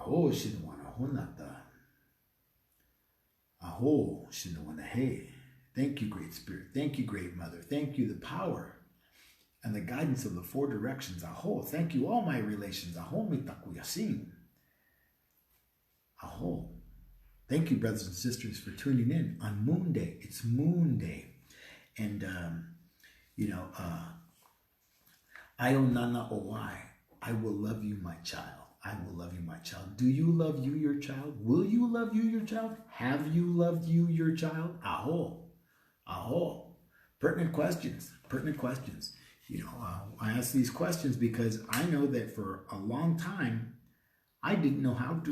Aho shinawana honata. Aho shinawana he. Thank you, Great Spirit. Thank you, Great Mother. Thank you, the power and the guidance of the four directions. Aho. Thank you, all my relations. Aho mitaku yasin. Aho. Thank you, brothers and sisters, for tuning in on Moonday. It's Moonday. And, Ayonana Owai. I will love you, my child. I will love you, my child. Do you love you, your child? Will you love you, your child? Have you loved you, your child? Aho. Aho. Pertinent questions. Pertinent questions. I ask these questions because I know that for a long time, I didn't know how to.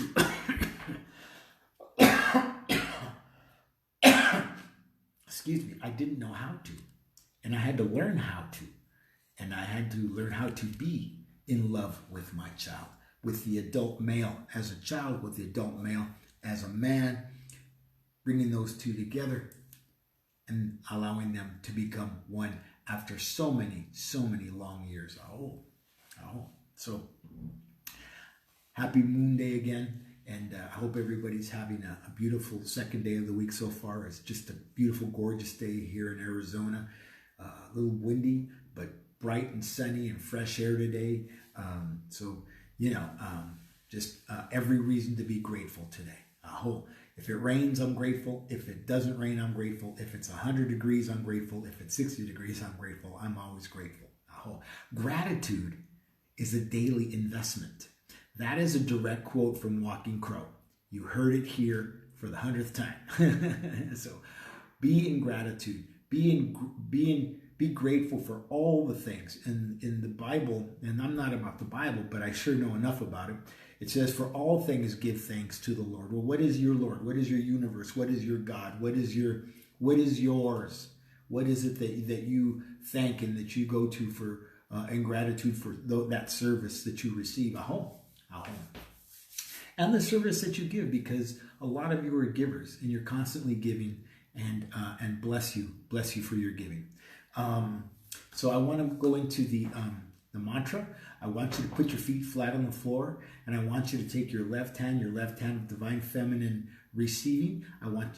Excuse me. I didn't know how to. And I had to learn how to. And I had to learn how to be in love with my child, with the adult male as a child, with the adult male as a man, bringing those two together and allowing them to become one after so many long years. So happy Moon Day again. And I hope everybody's having a beautiful second day of the week so far. It's just a beautiful, gorgeous day here in Arizona. A little windy, but bright and sunny and fresh air today. Just every reason to be grateful today. If it rains, I'm grateful. If it doesn't rain, I'm grateful. If it's 100 degrees, I'm grateful. If it's 60 degrees, I'm grateful. I'm always grateful. Gratitude is a daily investment. That is a direct quote from Walking Crow. You heard it here for the 100th time. So be in gratitude. Be grateful for all the things. In the Bible, and I'm not about the Bible, but I sure know enough about it. It says, for all things give thanks to the Lord. Well, what is your Lord? What is your universe? What is your God? What is yours? What is it that you thank and that you go to for in gratitude for that service that you receive? And the service that you give, because a lot of you are givers and you're constantly giving, and bless you for your giving. So I want to go into the mantra. I want you to put your feet flat on the floor, and I want you to take your left hand of divine feminine receiving.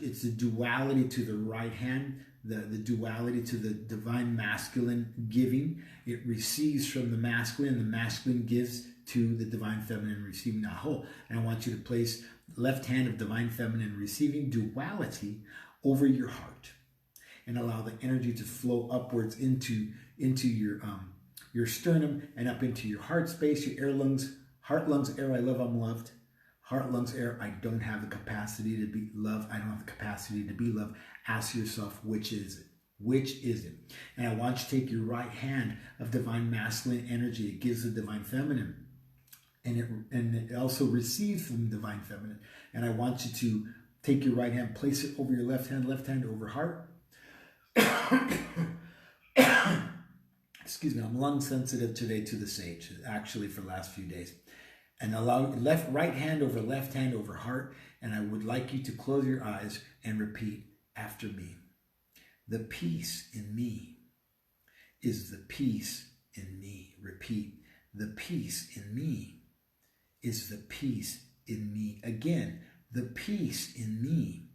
It's a duality to the right hand, the duality to the divine masculine giving. It receives from the masculine gives to the divine feminine receiving. And I want you to place left hand of divine feminine receiving duality over your heart, and allow the energy to flow upwards into your sternum and up into your heart space, your air lungs, heart lungs, air, I love, I'm loved. Heart, lungs, air, I don't have the capacity to be loved. I don't have the capacity to be loved. Ask yourself, which is it? Which is it? And I want you to take your right hand of divine masculine energy. It gives the divine feminine. And it also receives from divine feminine. And I want you to take your right hand, place it over your left hand over heart. Excuse me, I'm lung sensitive today to the sage, actually for the last few days. And allow right hand over heart. And I would like you to close your eyes and repeat after me. The peace in me is the peace in me. Repeat. The peace in me is the peace in me. Again, the peace in me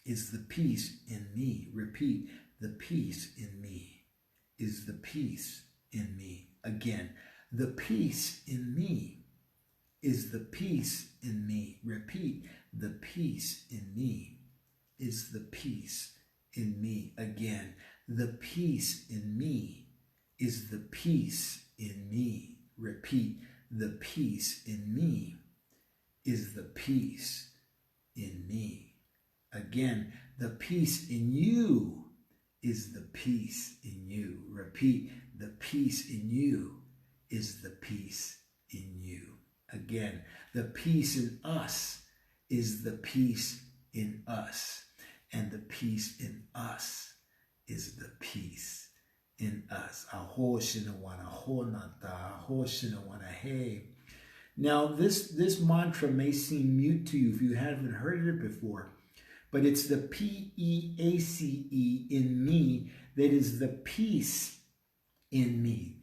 is the peace in me. Repeat. The peace in me is the peace in me. Again, the peace in me is the peace in me. Repeat. The peace in me is the peace in me. Again, the peace in me is the peace in me. Repeat. The peace in me is the peace in me. Again, the peace in you is the peace in you. Repeat. The peace in you is the peace in you. Again, the peace in us is the peace in us. And the peace in us is the peace in us. Now, this mantra may seem mute to you if you haven't heard it before, but it's the P-E-A-C-E in me that is the peace in me.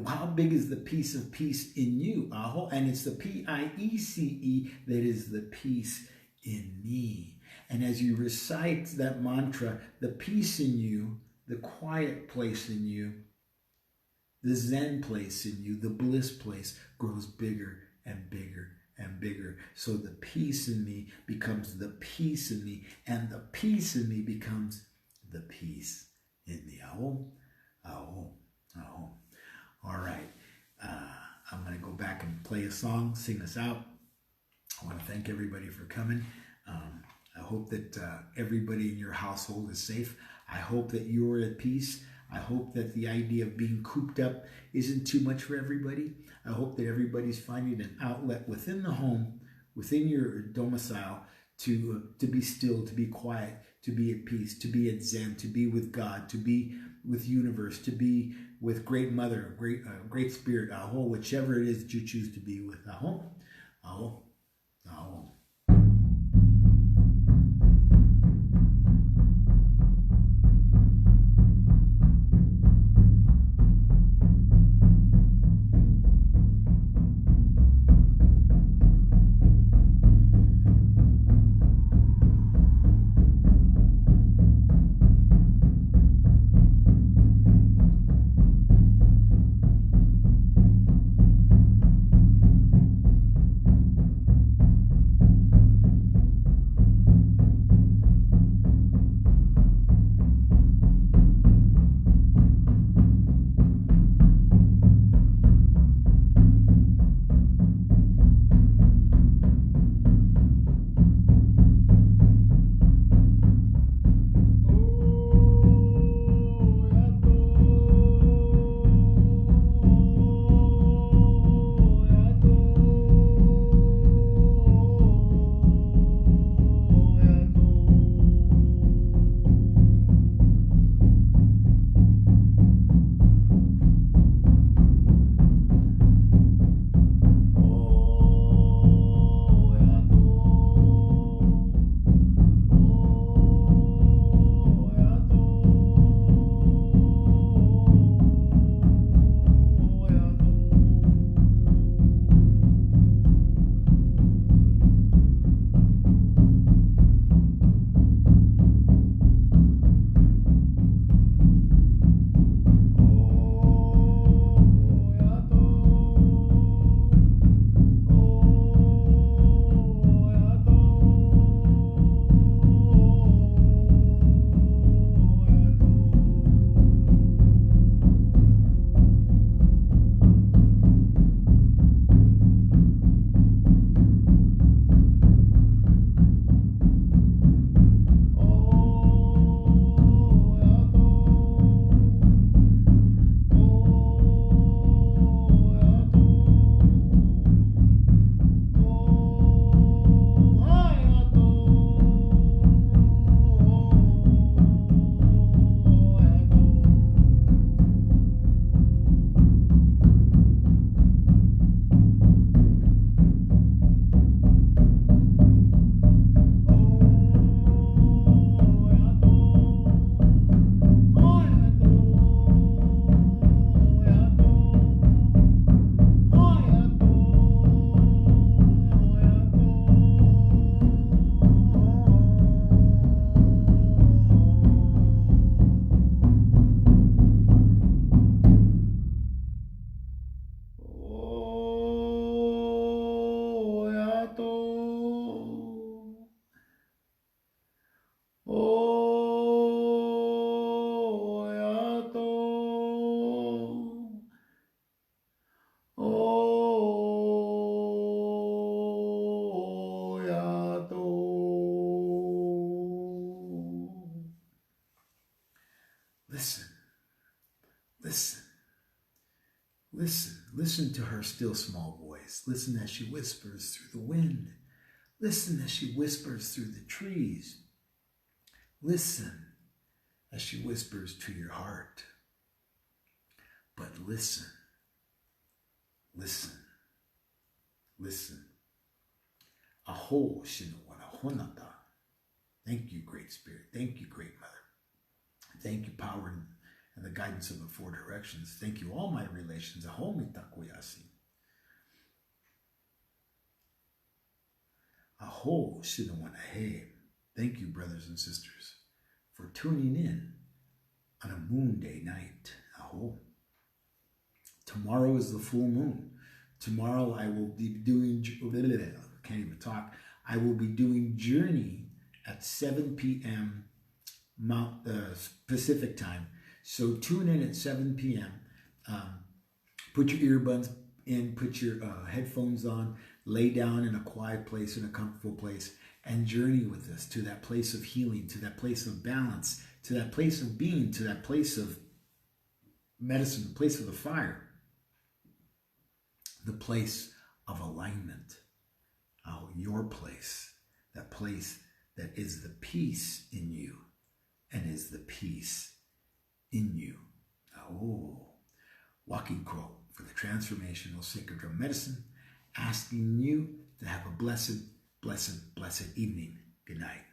How big is the piece of peace in you? And it's the Piece that is the peace in me. And as you recite that mantra, the peace in you, the quiet place in you, the Zen place in you, the bliss place grows bigger and bigger and bigger. So the peace in me becomes the peace in me, and the peace in me becomes the peace in me. Aho, aho, aho. All right. I'm going to go back and play a song, sing us out. I want to thank everybody for coming. I hope that everybody in your household is safe. I hope that you're at peace. I hope that the idea of being cooped up isn't too much for everybody. I hope that everybody's finding an outlet within the home, within your domicile, to be still, to be quiet, to be at peace, to be at Zen, to be with God, to be with universe, to be with Great Mother, Great Spirit, Aho, whichever it is that you choose to be with. Aho, Aho, Aho. Listen, listen, listen, listen to her still small voice. Listen as she whispers through the wind. Listen as she whispers through the trees. Listen as she whispers to your heart. But listen, listen, listen. Aho shinowana honata. Thank you, Great Spirit. Thank you, Great Mother. Thank you, Power and the guidance of the four directions. Thank you, all my relations. Aho mitakoyasi. Aho sinawanahe. Thank you, brothers and sisters, for tuning in on a Moonday night. Aho. Tomorrow is the full moon. Tomorrow I will be doing, can't even talk. I will be doing Journey at 7 p.m. Pacific time. So tune in at 7 p.m. Put your earbuds in, put your headphones on, lay down in a quiet place, in a comfortable place, and journey with us to that place of healing, to that place of balance, to that place of being, to that place of medicine, the place of the fire, the place of alignment. Oh, your place, that place that is the peace in you and is the peace in you. Oh, Walking Crow for the Transformational Sacred Drum Medicine, asking you to have a blessed, blessed, blessed evening. Good night.